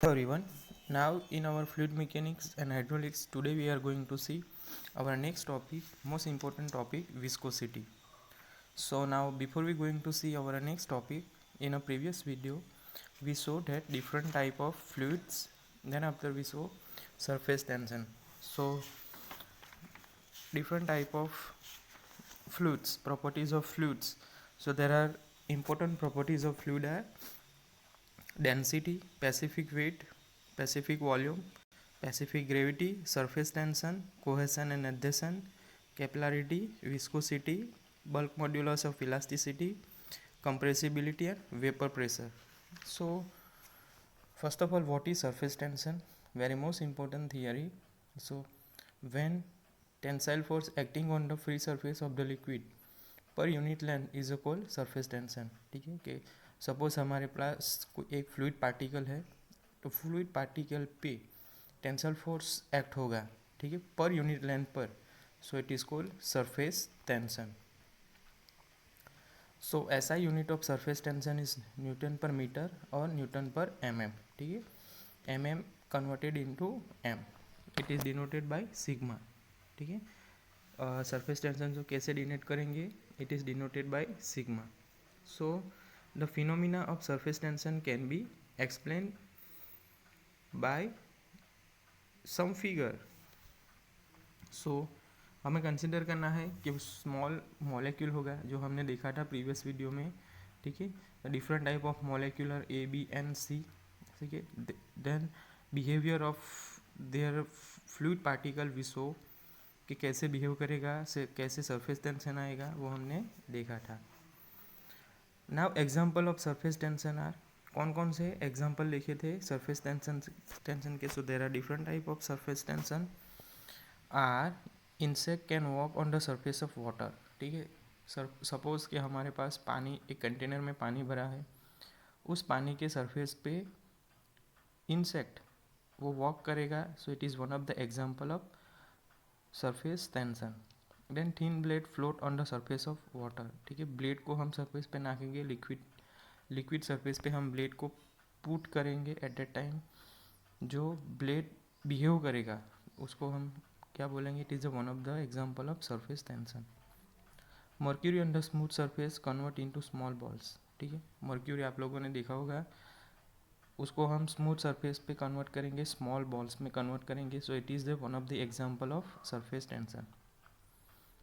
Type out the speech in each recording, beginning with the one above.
Hello everyone. Now in our fluid mechanics and hydraulics, today we are going to see our next topic, most important topic, viscosity. So now before we going to see our next topic, in a previous video we saw that different type of fluids, then after we saw surface tension. So different type of fluids, properties of fluids. So there are important properties of fluid are density, specific weight, specific volume, specific gravity, surface tension, cohesion and adhesion, capillarity, viscosity, bulk modulus of elasticity, compressibility and vapor pressure. So first of all, what is surface tension? Very most important theory. So when tensile force acting on the free surface of the liquid पर unit length is equal surface tension. ठीक है कि suppose हमारे पास एक fluid particle है, तो fluid particle पे tensile force act होगा, ठीक है, पर यूनिट लेंथ पर. So it is called surface tension. So ऐसा unit of surface tension is newton per metre और न्यूटन पर एम. ठीक है, M converted into M. It is denoted by sigma. ठीक है, सरफेस टेंशन जो कैसे denote करेंगे, it is denoted by sigma. So the phenomena of surface tension can be explained by some figure. So हमें consider करना है कि small molecule होगा जो हमने देखा था प्रीवियस वीडियो में. ठीक है, different type of molecular A B and C. ठीक है, then behaviour of their fluid particle we saw कि कैसे बिहेव करेगा, कैसे सरफेस टेंशन आएगा, वो हमने देखा था. Now example of surface tension are, कौन कौन से एग्जांपल लिखे थे सरफेस टेंशन के. So there are different type of surface tension are insect can walk on the surface of water. ठीक है, सपोज कि हमारे पास पानी, एक कंटेनर में पानी भरा है, उस पानी के सरफेस पे इंसेक्ट वो वॉक करेगा. So it is one of the example of surface tension. Then thin blade float on the surface of water. ठीक है, ब्लेड को हम सरफेस पे नाखेंगे, लिक्विड सरफेस पे हम ब्लेड को पुट करेंगे. एट दैट टाइम जो ब्लेड बिहेव करेगा उसको हम क्या बोलेंगे, it is one of the example of surface tension. Mercury on the smooth surface convert into small balls. ठीक है, मर्क्यूरी आप लोगों ने देखा होगा, उसको हम स्मूथ सरफेस पे कन्वर्ट करेंगे, स्मॉल बॉल्स में कन्वर्ट करेंगे. So it is the one of the example of surface tension.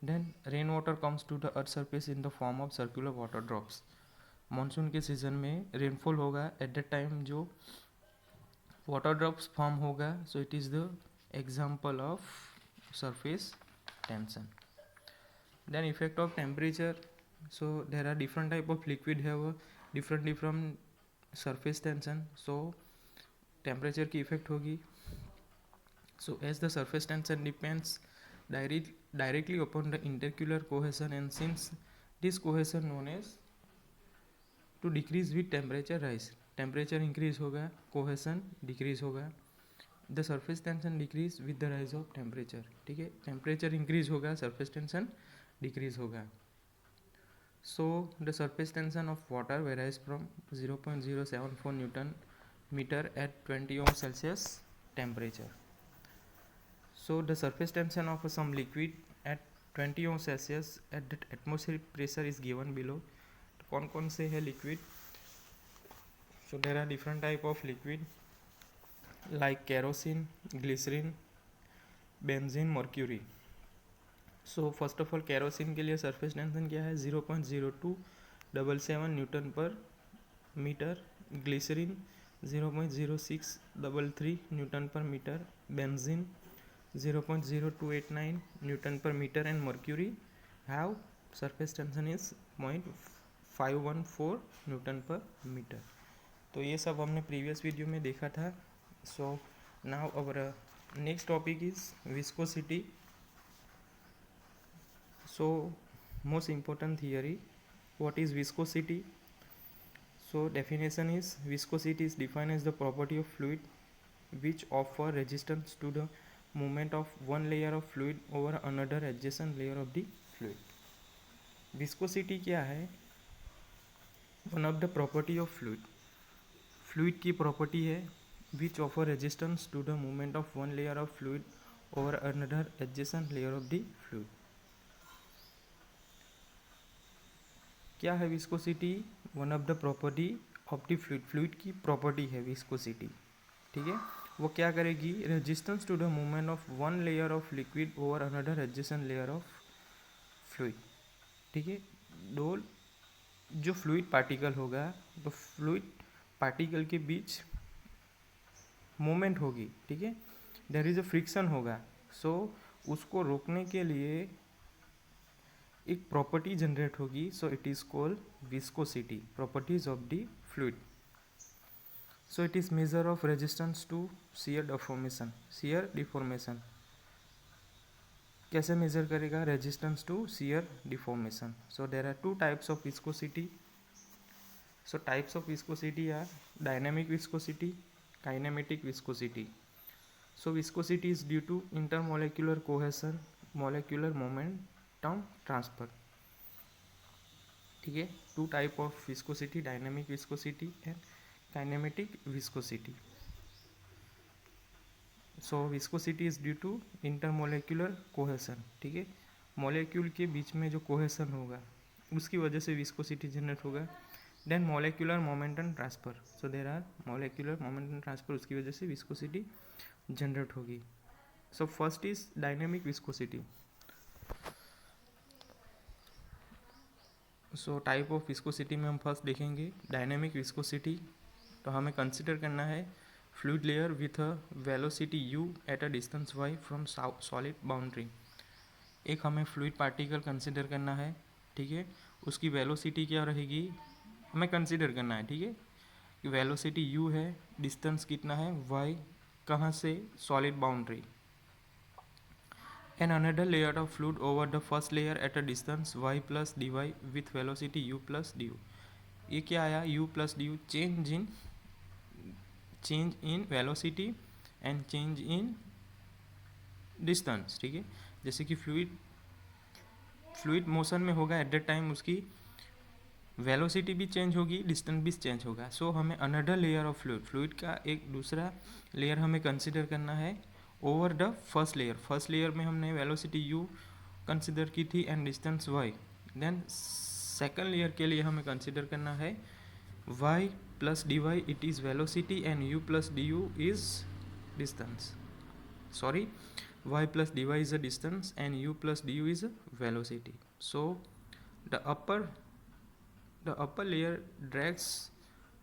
Then rain water comes to the earth surface in the form of circular water drops. Monsoon के season में rainfall होगा, at that time जो water drops form होगा. So it is the example of surface tension. Then effect of temperature. So there are different type of liquid have different surface tension. So temperature की effect होगी. So as the surface tension depends directly upon the intercooler cohesion, and since this cohesion known as to decrease with temperature rise. Temperature increase होगा, cohesion decrease होगा. The surface tension decrease with the rise of temperature. ठीक है, temperature increase होगा, surface tension decrease होगा. So the surface tension of water varies from 0.074 newton metre at 20 ohm Celsius temperature. So the surface tension of some liquid at 20 ohm Celsius at that atmospheric pressure is given below. कौन कौन से है liquid? So there are different type of liquid like kerosene, glycerin, benzene, mercury. So first of all kerosene के लिए surface tension क्या है, 0.0277 newton per metre. Glycerine 0.0633 newton per metre. Benzene 0.0289 newton per metre. And mercury have surface tension is 0.514 newton per metre. तो ये सब हमने previous video में देखा था. So now our next topic is viscosity. So most important theory, what is viscosity? So definition is viscosity is defined as the property of fluid which offer resistance to the movement of one layer of fluid over another adjacent layer of the fluid. Viscosity क्या है? One of the property of fluid. Fluid की property है which offer resistance to the movement of one layer of fluid over another adjacent layer of the fluid. क्या है viscosity? One of the property of the fluid, fluid की property है viscosity, ठीक है। वो क्या करेगी? Resistance to the movement of one layer of liquid over another adjacent layer of fluid, ठीक है। दो जो फ्लूइड पार्टिकल होगा, तो फ्लूइड पार्टिकल के बीच मूवमेंट होगी, ठीक है, देयर इज अ फ्रिक्शन होगा। सो उसको रोकने के लिए एक प्रॉपर्टी जनरेट होगी, so it is called viscosity, properties of the fluid. So it is measure of resistance to shear deformation, shear deformation कैसे मेजर करेगा? Resistance to shear deformation. So there are two types of viscosity. So types of viscosity are dynamic viscosity, kinematic viscosity. So viscosity is due to intermolecular cohesion, molecular momentum transfer. ठीक है, two type of viscosity, dynamic viscosity and kinematic viscosity. So viscosity is due to intermolecular cohesion, ठीक है, molecule के बीच में जो cohesion होगा उसकी वजह से विस्कोसिटी जनरेट होगा. Then molecular momentum transfer, so there are molecular momentum transfer, उसकी वजह से विस्कोसिटी जनरेट होगी. So first is dynamic viscosity. So type of viscosity में हम फर्स्ट देखेंगे डायनेमिक विस्कोसिटी. तो हमें कंसिडर करना है fluid layer with a velocity u at a distance y from solid boundary. एक हमें फ्लूइड पार्टिकल कंसिडर करना है, ठीक है, उसकी वेलोसिटी क्या रहेगी हमें कंसिडर करना है, ठीक है. वेलोसिटी u है, डिस्टेंस कितना है y, कहाँ से? Solid boundary. And another layer of fluid over the first layer at a distance y plus dy with velocity u plus du. ये क्या आया? u plus du, change in velocity and change in distance, ठीक है. जैसे कि fluid motion में होगा, at the time उसकी वेलोसिटी भी चेंज होगी, डिस्टेंस भी चेंज होगा. सो हमें अनदर लेयर ऑफ फ्लूइड का एक दूसरा लेयर हमें कंसिडर करना है over the first layer. First layer में हमने वेलोसिटी u कंसिडर की थी and distance y. Then second layer के लिए हमें कंसिडर करना है y plus dy, it is velocity, and u plus du is distance. Sorry, y plus dy is a distance and u plus du is a velocity. So the upper layer drags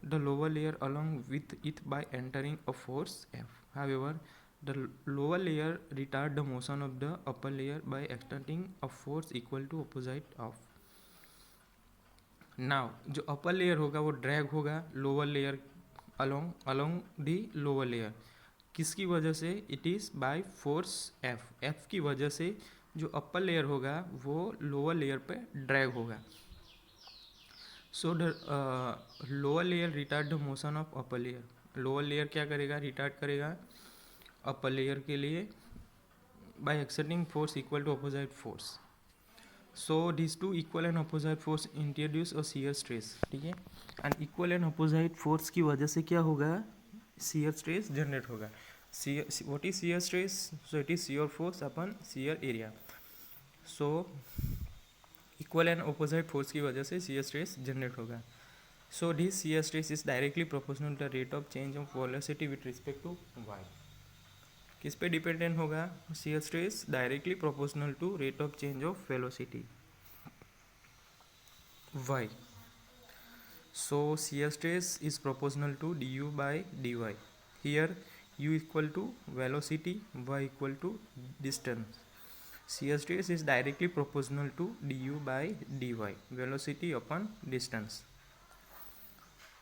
the lower layer along with it by entering a force F. However, the lower layer retard the motion of the upper layer by exerting a force equal to opposite of. Now जो upper layer होगा वो drag होगा lower layer along the lower layer. किसकी वजह से? It is by force F. F की वजह से जो अपर लेयर होगा वो लोअर लेयर पे ड्रैग होगा. So the lower layer retard the motion of upper layer. Lower layer क्या करेगा? रिटार्ड करेगा अपर लेयर के लिए by exerting force equal to opposite force. So this two equal and opposite force introduce a shear stress, ठीक है. And equal and opposite force की वजह से क्या होगा? shear stress generate होगा. What is shear stress? So it is shear force upon shear area. So equal and opposite force की वजह से shear stress generate होगा. So this shear stress is directly proportional to the rate of change of velocity with respect to y. किस पे dependent होगा? shear stress directly proportional to rate of change of velocity y. So shear stress is proportional to du by dy. Here u equal to velocity, y equal to distance. Shear stress is directly proportional to du by dy, velocity upon distance.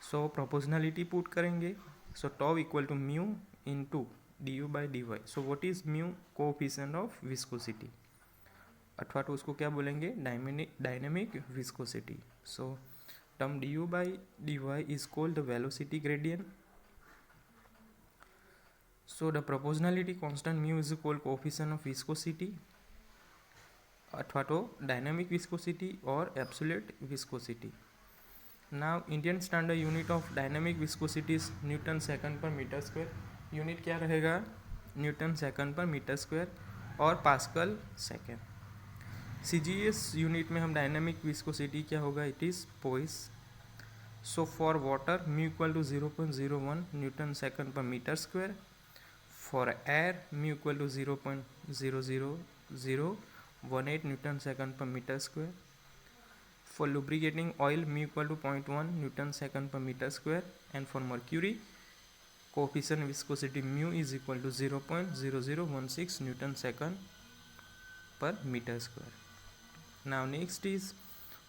So proportionality put करेंगे. So tau equal to mu into du by dy. So what is mu? Coefficient of viscosity. अथवा तो उसको क्या बोलेंगे? Dynamic viscosity. So term du by dy is called the velocity gradient. So the proportionality constant mu is called coefficient of viscosity अथवा तो dynamic viscosity और absolute viscosity. Now Indian standard unit of dynamic viscosity is Newton second per meter square. Unit क्या रहेगा, newton second per metre square और pascal second. CGS unit में हम dynamic viscosity क्या होगा, it is poise. So for water mu equal to 0.01 newton second per metre square, for air mu equal to 0.0018 newton second per metre square, for lubricating oil mu equal to 0.1 newton second per meter square, and for mercury coefficient viscosity mu is equal to 0.0016 newton second per meter square. Now next is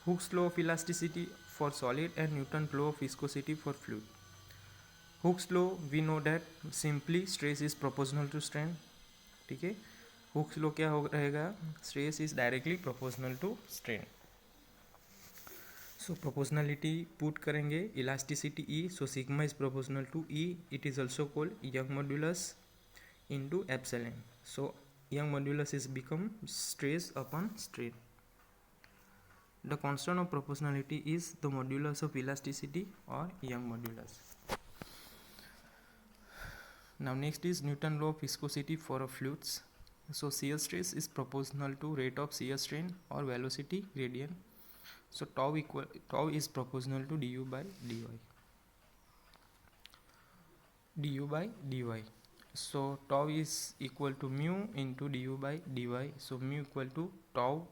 Hooke's law of elasticity for solid and Newton law of viscosity for fluid. Hooke's law we know that simply stress is proportional to strain, ठीक है। Hooke's law क्या हो रहेगा, stress is directly proportional to strain. So proportionality put करेंगे, elasticity E, so sigma is proportional to E, it is also called Young modulus into epsilon. So Young modulus is become stress upon strain. The constant of proportionality is the modulus of elasticity or Young modulus. Now next is Newton law of viscosity for fluids. So shear stress is proportional to rate of shear strain or velocity gradient. So tau is proportional to du by dy. So tau is equal to mu into du by dy. So mu equal to tau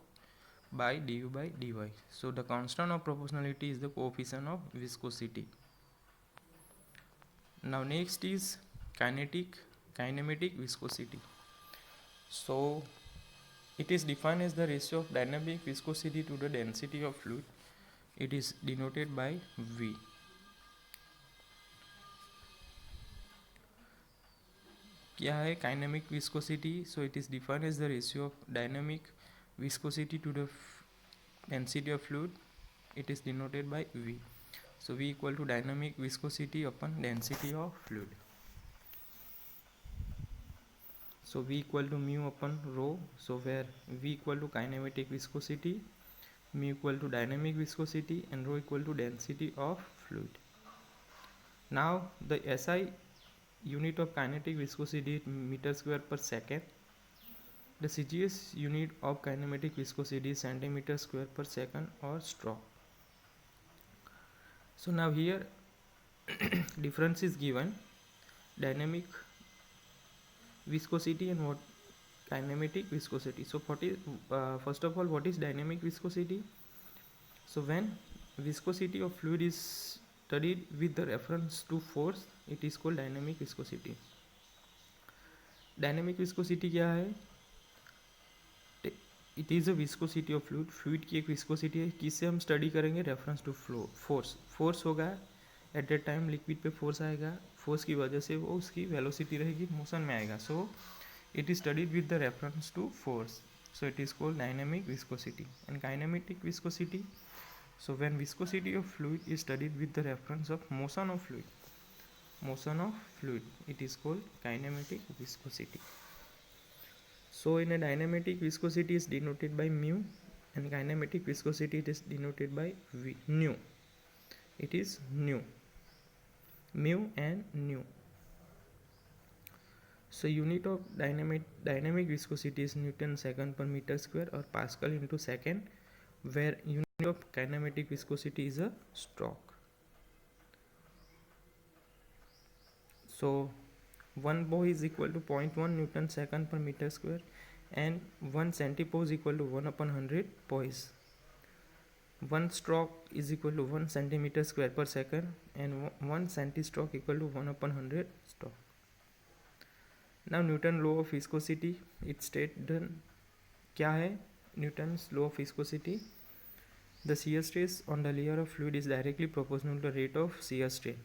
by du by dy. So the constant of proportionality is the coefficient of viscosity. Now next is kinematic viscosity. So it is defined as the ratio of dynamic viscosity to the density of fluid. It is denoted by V. क्या है kinematic viscosity, so it is defined as the ratio of dynamic viscosity to the density of fluid, it is denoted by V. So V equal to dynamic viscosity upon density of fluid. So V equal to mu upon rho, so where V equal to kinematic viscosity, mu equal to dynamic viscosity, and rho equal to density of fluid. Now the SI unit of kinetic viscosity is meter square per second. The CGS unit of kinematic viscosity is centimeter square per second or stroke. So now here difference is given, dynamic viscosity and what kinematic viscosity. So what is first of all, what is dynamic viscosity? So when viscosity of fluid is studied with the reference to force, it is called dynamic viscosity. Dynamic viscosity क्या है, it is a viscosity of fluid, fluid की एक viscosity है, किससे हम study करेंगे, reference to flow, force होगा at that time, liquid पे फोर्स आएगा, फोर्स की वजह से वो उसकी वेलोसिटी रहेगी, मोशन में आएगा, so it is studied with the reference to force, so it is called dynamic viscosity. And kinematic viscosity, so when viscosity of fluid is studied with the reference of motion of fluid, it is called kinematic viscosity. So in a dynamic viscosity is denoted by mu, and kinematic viscosity it is denoted by v, nu. It is nu, mu and nu. So unit of dynamic viscosity is Newton second per meter square or Pascal into second, where unit of kinematic viscosity is a stroke. So 1 bow is equal to 0.1 Newton second per meter square, and 1 centipoise is equal to 1 upon 100 poise. 1 stroke is equal to 1 centimeter square per second, and 1 centistroke equal to 1 upon 100 stroke. Now Newton law of viscosity, it stated क्या है Newton's law of viscosity. The shear stress on the layer of fluid is directly proportional to the rate of shear strain.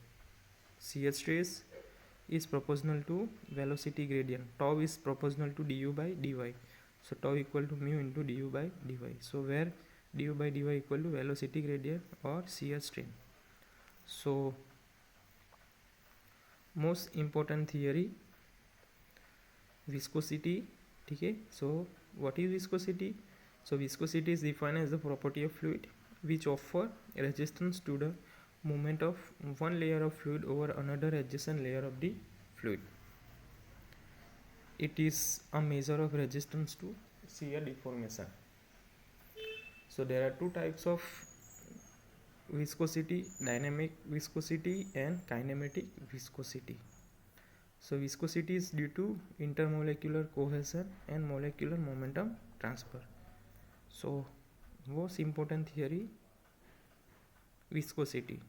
Shear stress is proportional to velocity gradient. Tau is proportional to du by dy. So tau equal to mu into du by dy. So where du by dy equal to velocity gradient or shear strain. So most important theory, viscosity, ठीक है. So what is viscosity? So viscosity is defined as the property of fluid which offer resistance to the movement of one layer of fluid over another adjacent layer of the fluid. it is a measure of resistance to shear deformation. So there are two types of viscosity: dynamic viscosity and kinematic viscosity. So viscosity is due to intermolecular cohesion and molecular momentum transfer. So most important theory, viscosity.